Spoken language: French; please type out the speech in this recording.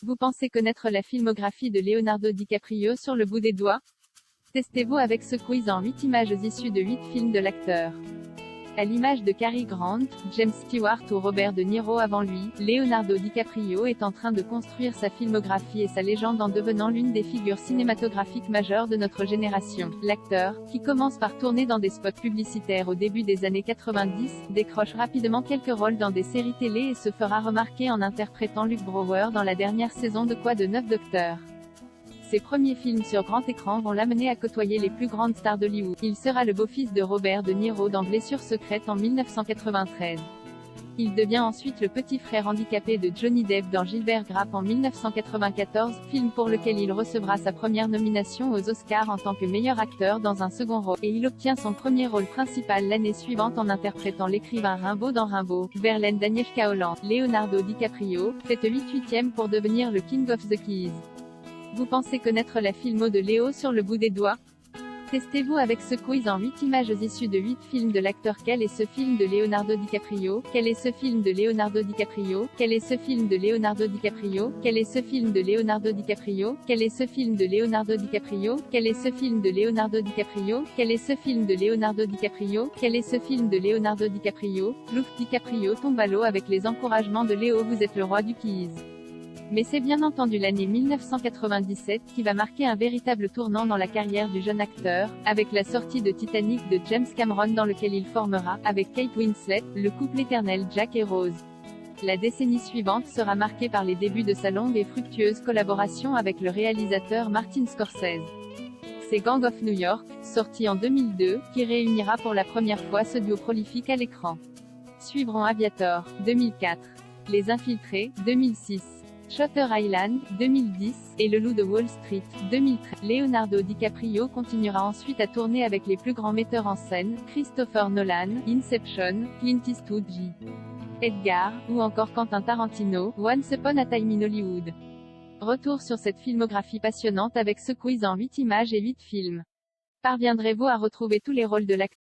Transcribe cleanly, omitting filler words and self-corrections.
Vous pensez connaître la filmographie de Leonardo DiCaprio sur le bout des doigts? Testez-vous avec ce quiz en 8 images issues de 8 films de l'acteur. À l'image de Cary Grant, James Stewart ou Robert De Niro avant lui, Leonardo DiCaprio est en train de construire sa filmographie et sa légende en devenant l'une des figures cinématographiques majeures de notre génération. L'acteur, qui commence par tourner dans des spots publicitaires au début des années 90, décroche rapidement quelques rôles dans des séries télé et se fera remarquer en interprétant Luke Brower dans la dernière saison de Quoi de neuf Docteur. Ses premiers films sur grand écran vont l'amener à côtoyer les plus grandes stars d'Hollywood. Il sera le beau-fils de Robert De Niro dans Blessure secrète en 1993. Il devient ensuite le petit frère handicapé de Johnny Depp dans Gilbert Grape en 1994, film pour lequel il recevra sa première nomination aux Oscars en tant que meilleur acteur dans un second rôle, et il obtient son premier rôle principal l'année suivante en interprétant l'écrivain Rimbaud dans Rimbaud. Verlaine d'Agnieszka Holland. Leonardo DiCaprio, faites 8/8 pour devenir le King of the Keys. Vous pensez connaître la filmo de Léo sur le bout des doigts? Testez-vous avec ce quiz en 8 images issues de 8 films de l'acteur. Quel est ce film de Leonardo DiCaprio? Quel est ce film de Leonardo DiCaprio? Quel est ce film de Leonardo DiCaprio? Quel est ce film de Leonardo DiCaprio? Quel est ce film de Leonardo DiCaprio? Quel est ce film de Leonardo DiCaprio? Quel est ce film de Leonardo DiCaprio? Quel est ce film de Leonardo DiCaprio? Luke DiCaprio tombe à l'eau avec les encouragements de Léo. Vous êtes le roi du quiz. Mais c'est bien entendu l'année 1997 qui va marquer un véritable tournant dans la carrière du jeune acteur, avec la sortie de Titanic de James Cameron dans lequel il formera, avec Kate Winslet, le couple éternel Jack et Rose. La décennie suivante sera marquée par les débuts de sa longue et fructueuse collaboration avec le réalisateur Martin Scorsese. C'est Gang of New York, sorti en 2002, qui réunira pour la première fois ce duo prolifique à l'écran. Suivront Aviator, 2004, Les Infiltrés, 2006. Shutter Island, 2010, et Le Loup de Wall Street, 2013. Leonardo DiCaprio continuera ensuite à tourner avec les plus grands metteurs en scène, Christopher Nolan, Inception, Clint Eastwood, J. Edgar, ou encore Quentin Tarantino, Once Upon a Time in Hollywood. Retour sur cette filmographie passionnante avec ce quiz en 8 images et 8 films. Parviendrez-vous à retrouver tous les rôles de l'acteur?